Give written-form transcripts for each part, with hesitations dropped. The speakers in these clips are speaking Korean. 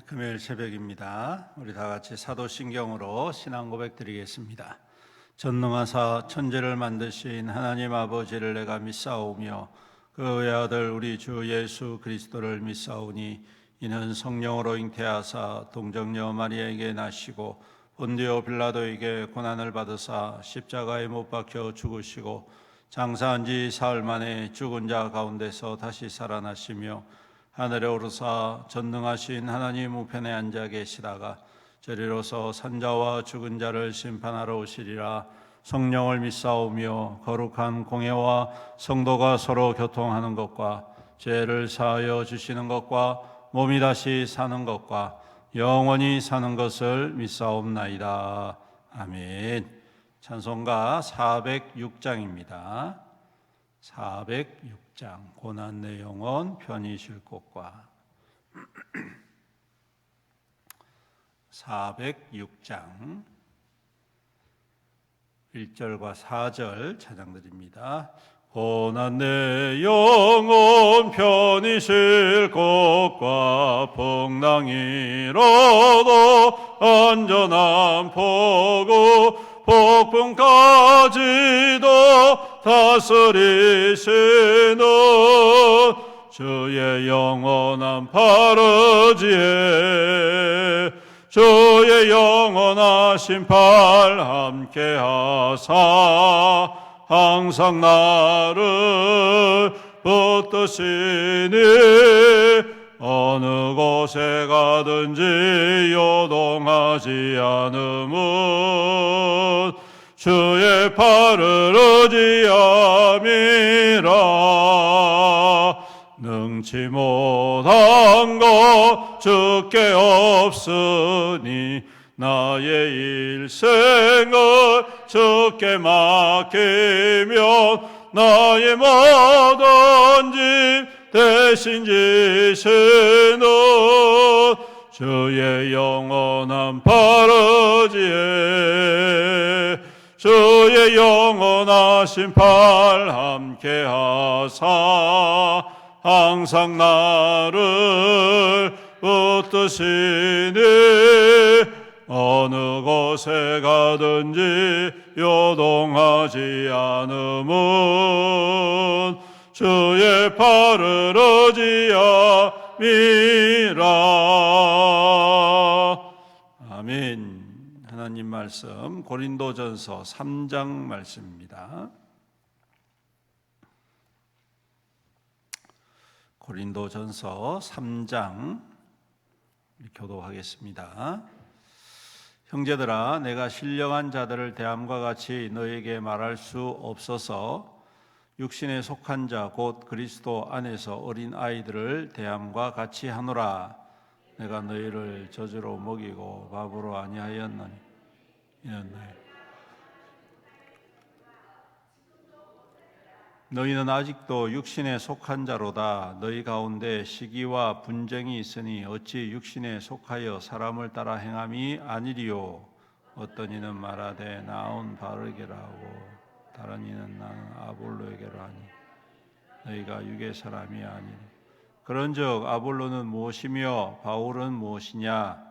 금요일 새벽입니다. 우리 다 같이 사도신경으로 신앙 고백 드리겠습니다. 전능하사 천지를 만드신 하나님 아버지를 내가 믿사오며 그 외아들 우리 주 예수 그리스도를 믿사오니 이는 성령으로 잉태하사 동정녀 마리아에게 나시고 본디오 빌라도에게 고난을 받으사 십자가에 못 박혀 죽으시고 장사한 지 사흘 만에 죽은 자 가운데서 다시 살아나시며 하늘에 오르사 전능하신 하나님 우편에 앉아 계시다가 저리로서 산자와 죽은 자를 심판하러 오시리라. 성령을 믿사오며 거룩한 공회와 성도가 서로 교통하는 것과 죄를 사하여 주시는 것과 몸이 다시 사는 것과 영원히 사는 것을 믿사옵나이다. 아멘. 찬송가 406장입니다. 406장 고난 내 영혼 편히 쉴 곳과 406장 1절과 4절 찬양드립니다. 고난 내 영혼 편히 쉴 곳과 풍랑이로도 안전한 포구 폭풍까지도 다스리시는 주의 영원한 바르지에 주의 영원하신 팔 함께하사 항상 나를 붙드시니 어느 곳에 가든지 요동하지 않음은 주의 팔을 의지함이라. 능치 못한 것 주께 없으니 나의 일생을 주께 맡기면 나의 모든 짐 대신 지시는 주의 영원한 바르지에 주의 영원하신 팔 함께하사 항상 나를 붙드시니 어느 곳에 가든지 요동하지 않음은 주의 팔을 의지함이라. 아멘. 하나님 말씀 고린도전서 3장 말씀입니다. 고린도전서 3장 교독하겠습니다. 형제들아, 내가 신령한 자들을 대함과 같이 너에게 말할 수 없어서 육신에 속한 자 곧 그리스도 안에서 어린 아이들을 대함과 같이 하노라. 내가 너희를 젖으로 먹이고 밥으로 아니하였나니 이는 너희는 아직도 육신에 속한 자로다. 너희 가운데 시기와 분쟁이 있으니 어찌 육신에 속하여 사람을 따라 행함이 아니리요. 어떤 이는 말하되 나온 바르게라 하고 다른 이는 나는 아볼로에게로 하니 너희가 육의 사람이 아니니 그런즉 아볼로는 무엇이며 바울은 무엇이냐?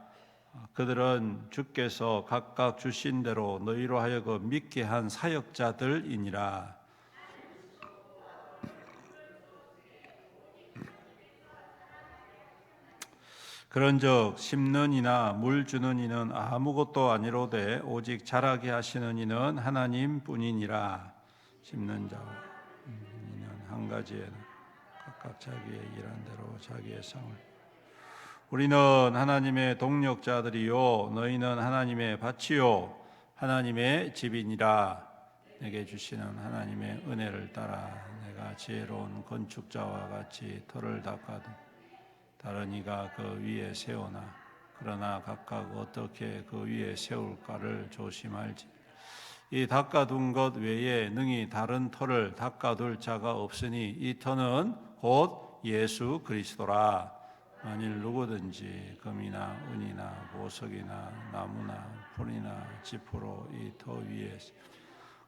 그들은 주께서 각각 주신 대로 너희로 하여금 믿게 한 사역자들이니라. 그런즉 심는 이나 물 주는 이는 아무것도 아니로되 오직 자라게 하시는 이는 하나님뿐이니라. 심는 자와 이는 한 가지에 각각 자기의 일한 대로 자기의 상을. 우리는 하나님의 동력자들이요 너희는 하나님의 밭이요 하나님의 집이니라. 내게 주시는 하나님의 은혜를 따라 내가 지혜로운 건축자와 같이 터를 닦아둔 다른 이가 그 위에 세우나 그러나 각각 어떻게 그 위에 세울까를 조심할지. 이 닦아둔 것 외에 능히 다른 터를 닦아둘 자가 없으니 이 터는 곧 예수 그리스도라. 만일 누구든지 금이나 은이나 보석이나 나무나 풀이나 지푸로 이 터 위에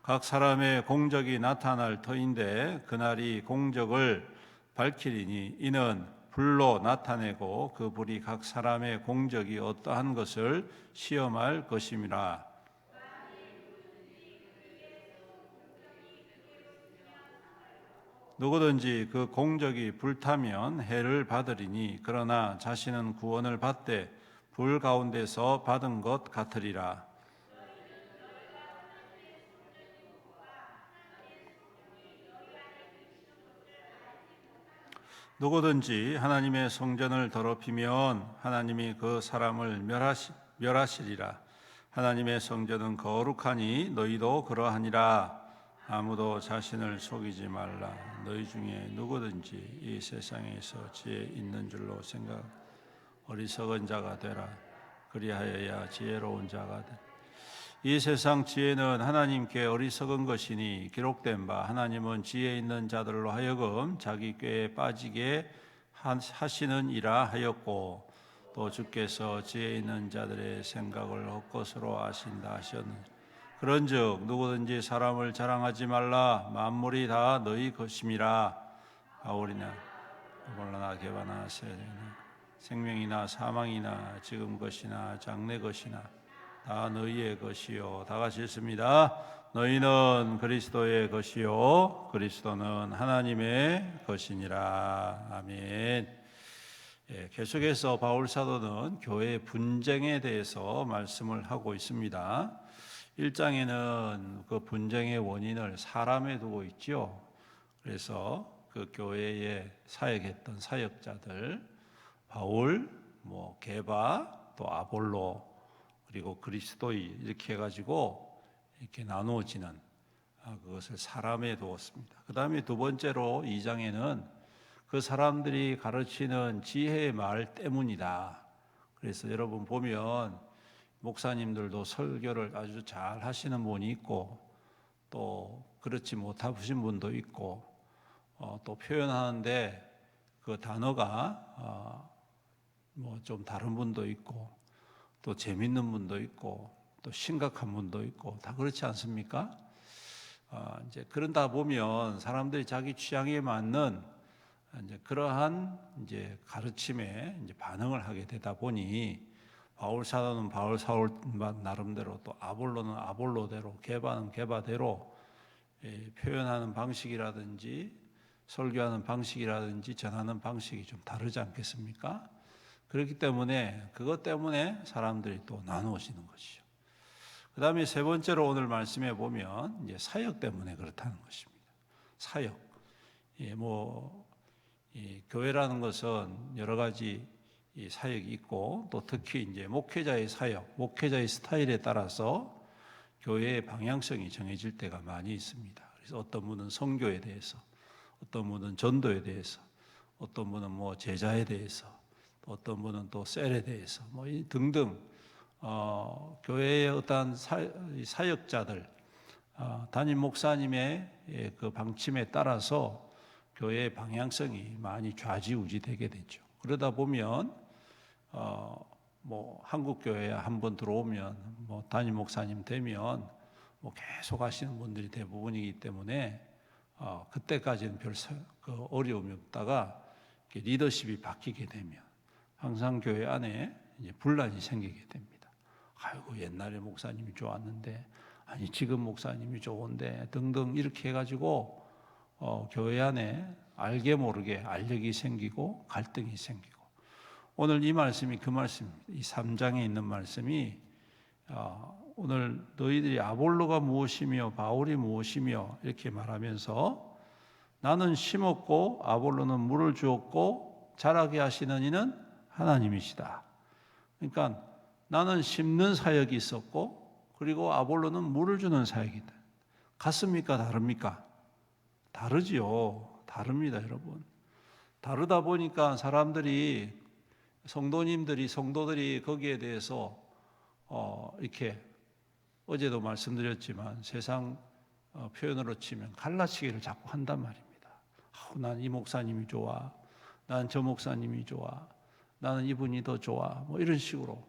각 사람의 공적이 나타날 터인데 그날이 공적을 밝히리니 이는 불로 나타내고 그 불이 각 사람의 공적이 어떠한 것을 시험할 것임이라. 누구든지 그 공적이 불타면 해를 받으리니 그러나 자신은 구원을 받되 불 가운데서 받은 것 같으리라. 누구든지 하나님의 성전을 더럽히면 하나님이 그 사람을 멸하시리라. 하나님의 성전은 거룩하니 너희도 그러하니라. 아무도 자신을 속이지 말라. 너희 중에 누구든지 이 세상에서 지혜 있는 줄로 생각 어리석은 자가 되라. 그리하여야 지혜로운 자가 되라. 이 세상 지혜는 하나님께 어리석은 것이니 기록된 바 하나님은 지혜 있는 자들로 하여금 자기 꾀에 빠지게 하시는이라 하였고 또 주께서 지혜 있는 자들의 생각을 헛것으로 아신다 하셨느니라. 그런즉 누구든지 사람을 자랑하지 말라. 만물이 다 너희 것임이라. 바울이나 아볼로나 게바나 세례나 생명이나 사망이나 지금 것이나 장래 것이나 다 너희의 것이요. 다 같이 읽습니다. 너희는 그리스도의 것이요 그리스도는 하나님의 것이니라. 아멘. 계속해서 바울 사도는 교회 분쟁에 대해서 말씀을 하고 있습니다. 1장에는 그 분쟁의 원인을 사람에 두고 있죠. 그래서 그 교회에 사역했던 사역자들 바울, 게바, 또 아볼로 그리고 그리스도이 이렇게 해가지고 이렇게 나누어지는 그것을 사람에 두었습니다. 그 다음에 두 번째로 2장에는 그 사람들이 가르치는 지혜의 말 때문이다. 그래서 여러분 보면 목사님들도 설교를 아주 잘 하시는 분이 있고 또 그렇지 못하신 분도 있고 또 표현하는데 그 단어가 좀 다른 분도 있고 또 재밌는 분도 있고 또 심각한 분도 있고 다 그렇지 않습니까? 이제 그런다 보면 사람들이 자기 취향에 맞는 이제 그러한 이제 가르침에 이제 반응을 하게 되다 보니 바울 사도는 바울 사울 나름대로 또 아볼로는 아볼로대로 게바는 게바대로 표현하는 방식이라든지 설교하는 방식이라든지 전하는 방식이 좀 다르지 않겠습니까? 그렇기 때문에 그것 때문에 사람들이 또 나누어지는 것이죠. 그 다음에 세 번째로 오늘 말씀해 보면 이제 사역 때문에 그렇다는 것입니다. 사역. 교회라는 것은 여러 가지 사역이 있고 또 특히 이제 목회자의 사역, 목회자의 스타일에 따라서 교회의 방향성이 정해질 때가 많이 있습니다. 그래서 어떤 분은 선교에 대해서, 어떤 분은 전도에 대해서, 어떤 분은 제자에 대해서, 어떤 분은 또 셀에 대해서 등등 교회의 어떠한 사역자들 담임 목사님의 그 방침에 따라서 교회의 방향성이 많이 좌지우지되게 되죠. 그러다 보면 한국 교회에 한번 들어오면 담임 목사님 되면 계속 하시는 분들이 대부분이기 때문에 그때까지는 별 어려움이 없다가 리더십이 바뀌게 되면 항상 교회 안에 이제 분란이 생기게 됩니다. 아이고 옛날에 목사님이 좋았는데 아니 지금 목사님이 좋은데 등등 이렇게 해가지고 교회 안에 알게 모르게 알력이 생기고 갈등이 생기고 오늘 이 말씀이 그 말씀입니다. 이 3장에 있는 말씀이 오늘 너희들이 아볼로가 무엇이며 바울이 무엇이며 이렇게 말하면서 나는 심었고 아볼로는 물을 주었고 자라게 하시는 이는 하나님이시다. 그러니까 나는 심는 사역이 있었고 그리고 아볼로는 물을 주는 사역이다. 같습니까? 다릅니까? 다르지요. 다릅니다, 여러분. 다르다 보니까 성도들이 거기에 대해서 이렇게 어제도 말씀드렸지만 세상 표현으로 치면 갈라치기를 자꾸 한단 말입니다. 난 이 목사님이 좋아. 난 저 목사님이 좋아. 나는 이분이 더 좋아. 이런 식으로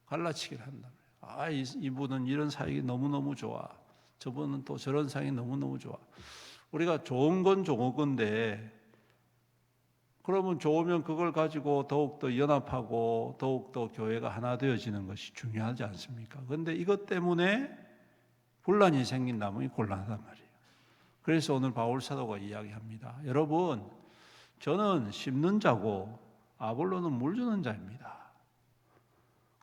갈라치기를 한단 말이에요. 이분은 이런 사역이 너무너무 좋아. 저분은 또 저런 사역이 너무너무 좋아. 우리가 좋은 건 좋은 건데 그러면 좋으면 그걸 가지고 더욱더 연합하고 더욱더 교회가 하나 되어지는 것이 중요하지 않습니까? 그런데 이것 때문에 분란이 생긴다면 곤란하단 말이에요. 그래서 오늘 바울 사도가 이야기합니다. 여러분, 저는 심는 자고 아볼로는 물 주는 자입니다.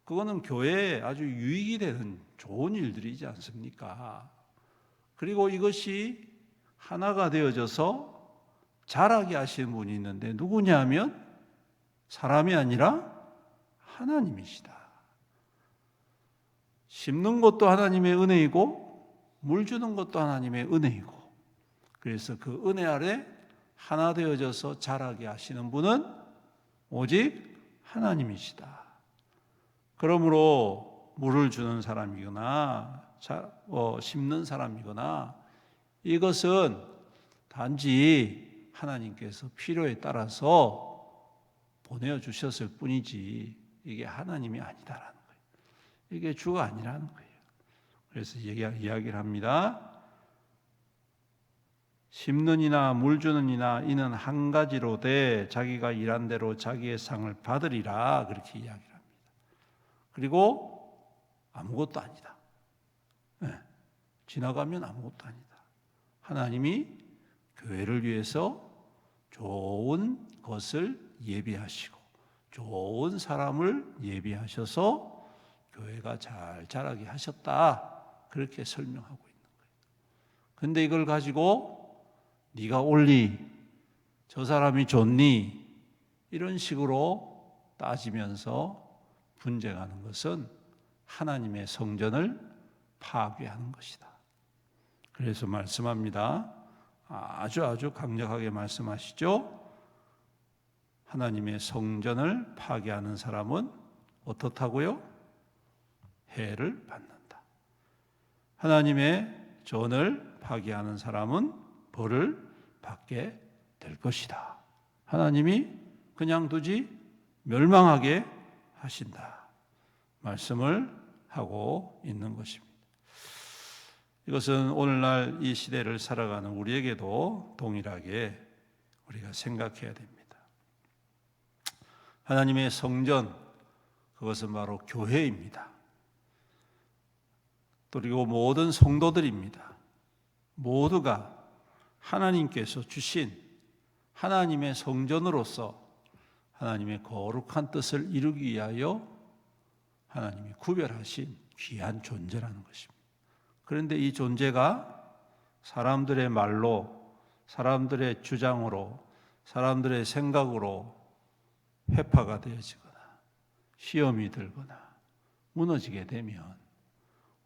그거는 교회에 아주 유익이 되는 좋은 일들이지 않습니까? 그리고 이것이 하나가 되어져서 자라게 하시는 분이 있는데 누구냐면 사람이 아니라 하나님이시다. 심는 것도 하나님의 은혜이고 물 주는 것도 하나님의 은혜이고, 그래서 그 은혜 아래 하나 되어져서 자라게 하시는 분은 오직 하나님이시다. 그러므로 물을 주는 사람이거나 심는 사람이거나 이것은 단지 하나님께서 필요에 따라서 보내주셨을 뿐이지 이게 하나님이 아니다라는 거예요. 이게 주가 아니라는 거예요. 그래서 이야기를 합니다. 심는 이나 물 주는 이나 이는 한 가지로 돼 자기가 일한 대로 자기의 상을 받으리라, 그렇게 이야기를 합니다. 그리고 아무것도 아니다. 네, 지나가면 아무것도 아니다. 하나님이 교회를 위해서 좋은 것을 예비하시고 좋은 사람을 예비하셔서 교회가 잘 자라게 하셨다, 그렇게 설명하고 있는 거예요. 그런데 이걸 가지고 네가 옳니, 저 사람이 좋니, 이런 식으로 따지면서 분쟁하는 것은 하나님의 성전을 파괴하는 것이다. 그래서 말씀합니다. 아주 강력하게 말씀하시죠. 하나님의 성전을 파괴하는 사람은 어떻다고요? 해를 받는다. 하나님의 전을 파괴하는 사람은 벌을 받게 될 것이다. 하나님이 그냥 두지 멸망하게 하신다, 말씀을 하고 있는 것입니다. 이것은 오늘날 이 시대를 살아가는 우리에게도 동일하게 우리가 생각해야 됩니다. 하나님의 성전, 그것은 바로 교회입니다. 그리고 모든 성도들입니다. 모두가 하나님께서 주신 하나님의 성전으로서 하나님의 거룩한 뜻을 이루기 위하여 하나님이 구별하신 귀한 존재라는 것입니다. 그런데 이 존재가 사람들의 말로, 사람들의 주장으로, 사람들의 생각으로 회파가 되어지거나 시험이 들거나 무너지게 되면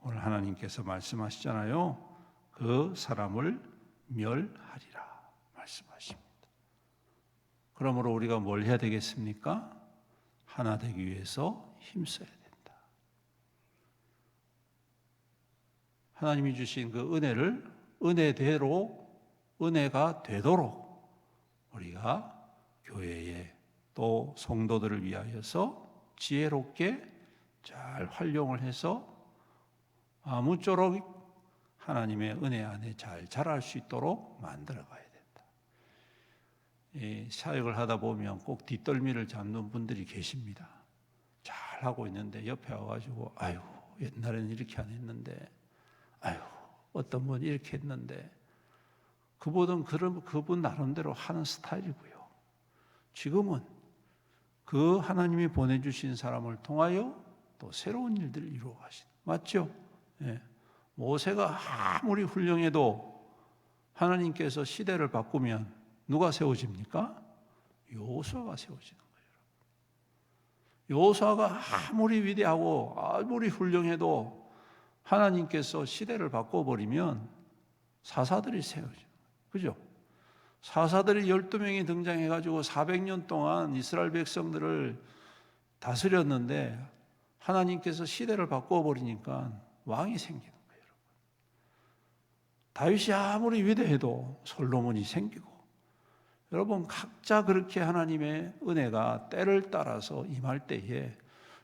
오늘 하나님께서 말씀하시잖아요. 그 사람을 멸하리라 말씀하십니다. 그러므로 우리가 뭘 해야 되겠습니까? 하나 되기 위해서 힘써야 된다. 하나님이 주신 그 은혜를 은혜대로, 은혜가 되도록 우리가 교회에 또 성도들을 위하여서 지혜롭게 잘 활용을 해서 아무쪼록 하나님의 은혜 안에 잘 자랄 수 있도록 만들어 가야 된다. 이 사역을 하다 보면 꼭 뒷덜미를 잡는 분들이 계십니다. 잘 하고 있는데 옆에 와가지고 아유 옛날에는 이렇게 안 했는데, 아유 어떤 분 이렇게 했는데, 그분 나름대로 하는 스타일이고요. 지금은 그 하나님이 보내주신 사람을 통하여 또 새로운 일들을 이루어 가신, 맞죠? 예. 모세가 아무리 훌륭해도 하나님께서 시대를 바꾸면 누가 세워집니까? 여호수아가 세워지는 거예요. 여호수아가 아무리 위대하고 아무리 훌륭해도 하나님께서 시대를 바꿔버리면 사사들이 세워지는 거예요. 그죠? 사사들이 12명이 등장해가지고 400년 동안 이스라엘 백성들을 다스렸는데 하나님께서 시대를 바꿔버리니까 왕이 생기는 거예요. 다윗이 아무리 위대해도 솔로몬이 생기고, 여러분 각자 그렇게 하나님의 은혜가 때를 따라서 임할 때에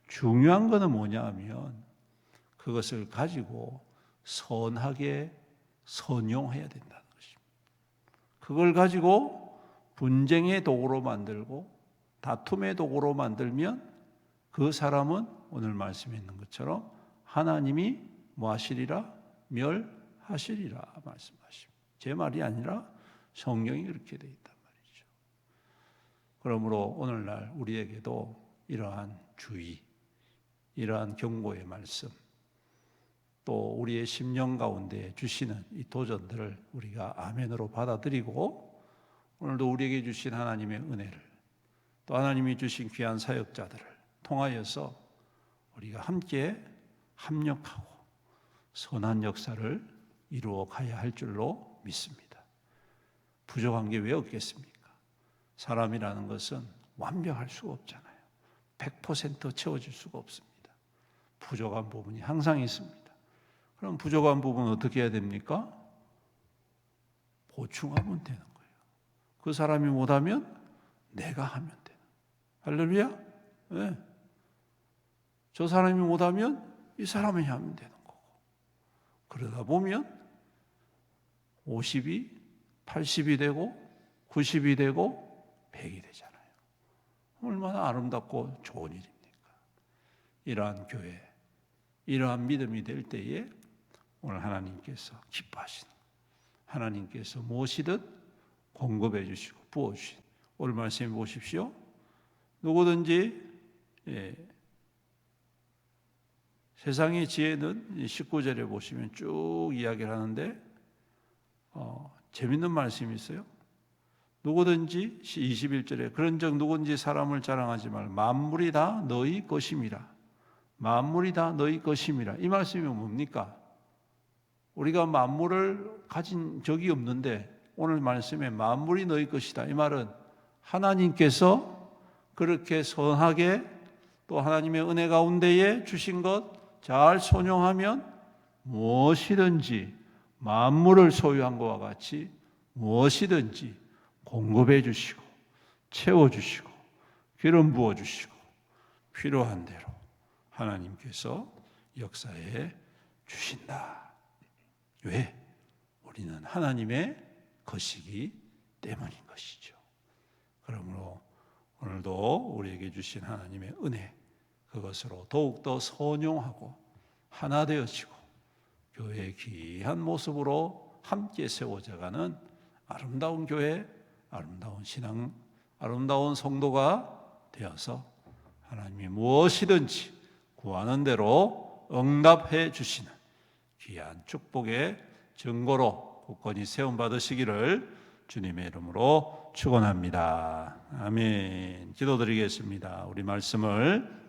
중요한 것은 뭐냐 하면 그것을 가지고 선하게 선용해야 된다는 것입니다. 그걸 가지고 분쟁의 도구로 만들고 다툼의 도구로 만들면 그 사람은 오늘 말씀에 있는 것처럼 하나님이 뭐 하시리라? 멸하시리라 말씀하십니다. 제 말이 아니라 성경이 그렇게 되어 있단 말이죠. 그러므로 오늘날 우리에게도 이러한 주의, 이러한 경고의 말씀, 또 우리의 심령 가운데 주시는 이 도전들을 우리가 아멘으로 받아들이고 오늘도 우리에게 주신 하나님의 은혜를 또 하나님이 주신 귀한 사역자들을 통하여서 우리가 함께 합력하고 선한 역사를 이루어 가야 할 줄로 믿습니다. 부족한 게 왜 없겠습니까? 사람이라는 것은 완벽할 수가 없잖아요. 100% 채워질 수가 없습니다. 부족한 부분이 항상 있습니다. 그럼 부족한 부분은 어떻게 해야 됩니까? 보충하면 되는 거예요. 그 사람이 못하면 내가 하면 되는 거예요. 할렐루야? 네. 저 사람이 못하면 이 사람이 하면 되는 거고, 그러다 보면 50이 80이 되고 90이 되고 100이 되잖아요. 얼마나 아름답고 좋은 일입니까? 이러한 교회, 이러한 믿음이 될 때에 오늘 하나님께서 기뻐하시는, 하나님께서 무엇이든 공급해 주시고 부어주신, 오늘 말씀해 보십시오. 누구든지 세상의 지혜는 19절에 보시면 쭉 이야기를 하는데 재밌는 말씀이 있어요. 누구든지 21절에 그런즉 누구든지 사람을 자랑하지 말, 만물이 다 너희 것임이라. 만물이 다 너희 것임이라. 이 말씀이 뭡니까? 우리가 만물을 가진 적이 없는데 오늘 말씀에 만물이 너희 것이다. 이 말은 하나님께서 그렇게 선하게 또 하나님의 은혜 가운데에 주신 것 잘 손용하면 무엇이든지 만물을 소유한 것과 같이 무엇이든지 공급해 주시고 채워주시고 기름 부어주시고 필요한 대로 하나님께서 역사해 주신다. 왜? 우리는 하나님의 것이기 때문인 것이죠. 그러므로 오늘도 우리에게 주신 하나님의 은혜, 그것으로 더욱더 선용하고 하나 되어지고 교회의 귀한 모습으로 함께 세워져가는 아름다운 교회, 아름다운 신앙, 아름다운 성도가 되어서 하나님이 무엇이든지 구하는 대로 응답해 주시는 귀한 축복의 증거로 굳건히 세움받으시기를 주님의 이름으로 축원합니다. 아멘. 기도드리겠습니다. 우리 말씀을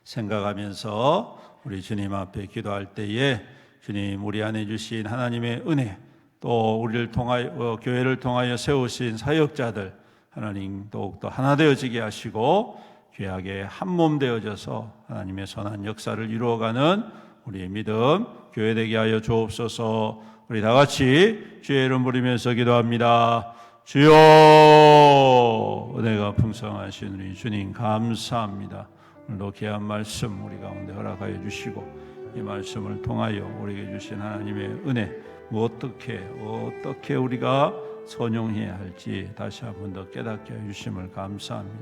생각하면서 우리 주님 앞에 기도할 때에 주님 우리 안에 주신 하나님의 은혜, 또 우리를 통하여 교회를 통하여 세우신 사역자들 하나님 더욱더 하나 되어지게 하시고 귀하게 한 몸 되어져서 하나님의 선한 역사를 이루어가는 우리의 믿음 교회 되게 하여 주옵소서. 우리 다 같이 주의 이름 부르면서 기도합니다. 주여, 은혜가 풍성하신 우리 주님 감사합니다. 오늘도 귀한 말씀 우리 가운데 허락하여 주시고 이 말씀을 통하여 우리에게 주신 하나님의 은혜 어떻게 우리가 선용해야 할지 다시 한 번 더 깨닫게 해 주심을 감사합니다.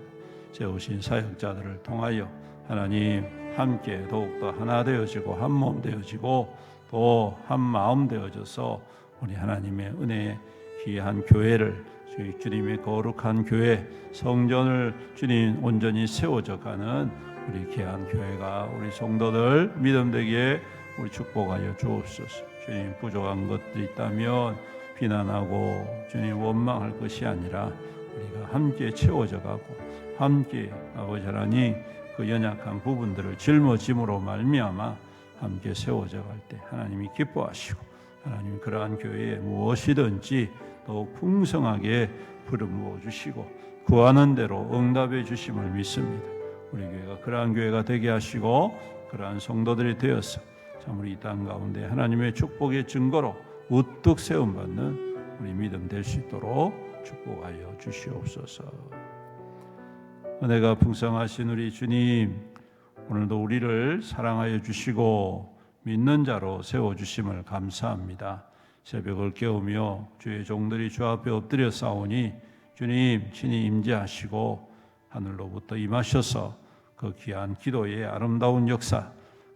세우신 사역자들을 통하여 하나님 함께 더욱더 하나 되어지고 한 몸 되어지고 또 한 마음 되어져서 우리 하나님의 은혜의 귀한 교회를 주님의 거룩한 교회 성전을 주님 온전히 세워져 가는 우리 귀한 교회가 우리 성도들 믿음 되기에 우리 축복하여 주옵소서. 주님 부족한 것들이 있다면 비난하고 주님 원망할 것이 아니라 우리가 함께 채워져 가고 함께 아버지 하나님 그 연약한 부분들을 짊어짐으로 말미암아 함께 세워져 갈 때 하나님이 기뻐하시고 하나님 그러한 교회에 무엇이든지 더욱 풍성하게 부어부어 주시고 구하는 대로 응답해 주심을 믿습니다. 우리 교회가 그러한 교회가 되게 하시고 그러한 성도들이 되어서 참 우리 이 땅 가운데 하나님의 축복의 증거로 우뚝 세움받는 우리 믿음 될 수 있도록 축복하여 주시옵소서. 은혜가 풍성하신 우리 주님, 오늘도 우리를 사랑하여 주시고 믿는 자로 세워주심을 감사합니다. 새벽을 깨우며 주의 종들이 주 앞에 엎드려 싸우니 주님 친히 임재하시고 하늘로부터 임하셔서 그 귀한 기도의 아름다운 역사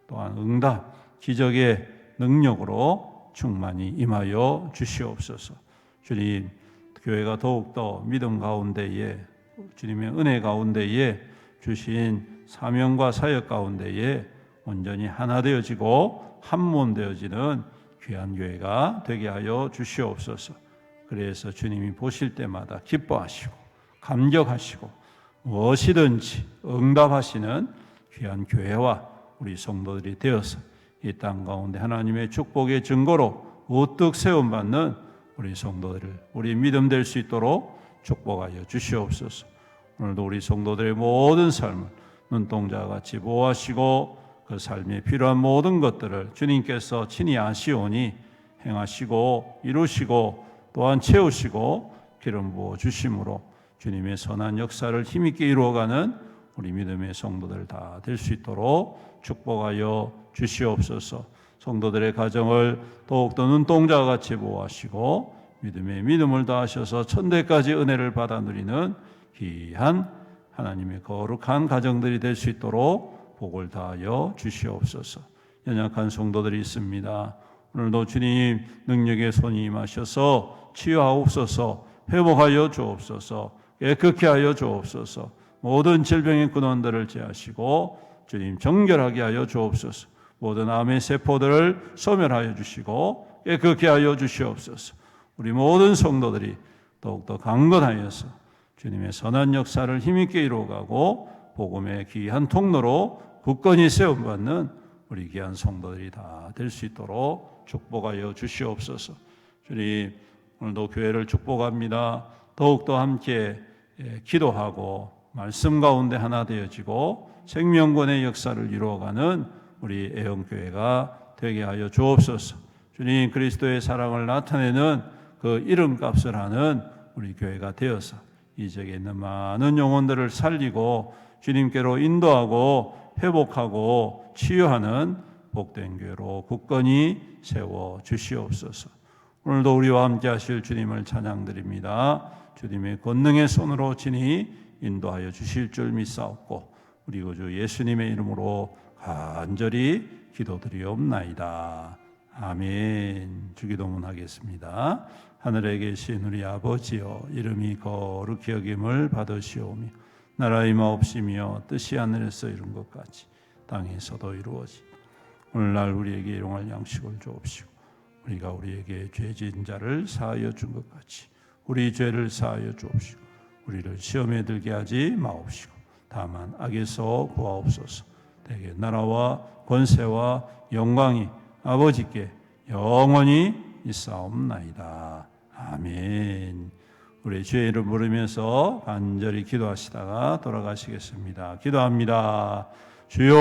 또한 응답, 기적의 능력으로 충만히 임하여 주시옵소서. 주님, 교회가 더욱더 믿음 가운데에 주님의 은혜 가운데에 주신 사명과 사역 가운데에 온전히 하나 되어지고 한 몸 되어지는 귀한 교회가 되게 하여 주시옵소서. 그래서 주님이 보실 때마다 기뻐하시고 감격하시고 무엇이든지 응답하시는 귀한 교회와 우리 성도들이 되어서 이 땅 가운데 하나님의 축복의 증거로 우뚝 세움받는 우리 성도들을 우리 믿음 될 수 있도록 축복하여 주시옵소서. 오늘도 우리 성도들의 모든 삶을 눈동자와 같이 보호하시고 그 삶에 필요한 모든 것들을 주님께서 친히 아시오니 행하시고 이루시고 또한 채우시고 기름 부어 주심으로 주님의 선한 역사를 힘있게 이루어가는 우리 믿음의 성도들 다 될 수 있도록 축복하여 주시옵소서. 성도들의 가정을 더욱더 눈동자와 같이 보호하시고 믿음의 믿음을 다하셔서 천대까지 은혜를 받아 누리는 귀한 하나님의 거룩한 가정들이 될 수 있도록 복을 다하여 주시옵소서. 연약한 성도들이 있습니다. 오늘도 주님 능력의 손이 임하셔서 치유하옵소서, 회복하여 주옵소서, 깨끗게 하여 주옵소서. 모든 질병의 근원들을 제하시고 주님 정결하게 하여 주옵소서. 모든 암의 세포들을 소멸하여 주시고 깨끗게 하여 주시옵소서. 우리 모든 성도들이 더욱더 강건하여서 주님의 선한 역사를 힘있게 이루어가고 복음의 귀한 통로로 굳건히 세움받는 우리 귀한 성도들이 다 될 수 있도록 축복하여 주시옵소서. 주님, 오늘도 교회를 축복합니다. 더욱더 함께 기도하고 말씀 가운데 하나 되어지고 생명권의 역사를 이루어가는 우리 애영교회가 되게 하여 주옵소서. 주님, 그리스도의 사랑을 나타내는 그 이름값을 하는 우리 교회가 되어서 이 지역에 있는 많은 영혼들을 살리고 주님께로 인도하고 회복하고 치유하는 복된 교회로 굳건히 세워 주시옵소서. 오늘도 우리와 함께 하실 주님을 찬양드립니다. 주님의 권능의 손으로 친히 인도하여 주실 줄 믿사옵고 우리 구주 예수님의 이름으로 간절히 기도드리옵나이다. 아멘. 주기도문 하겠습니다. 하늘에 계신 우리 아버지여, 이름이 거룩히 여김을 받으시오며 나라의 임하옵시며 뜻이 하늘에서 이룬 것 같이 땅에서도 이루어지이다. 오늘날 우리에게 일용할 양식을 주옵시고 우리가 우리에게 죄진 자를 사하여 준 것 같이 우리 죄를 사하여 주옵시고 우리를 시험에 들게 하지 마옵시고 다만 악에서 구하옵소서. 대개 나라와 권세와 영광이 아버지께 영원히 있사옵나이다. 아멘. 우리 주의 이름 부르면서 간절히 기도하시다가 돌아가시겠습니다. 기도합니다. 주여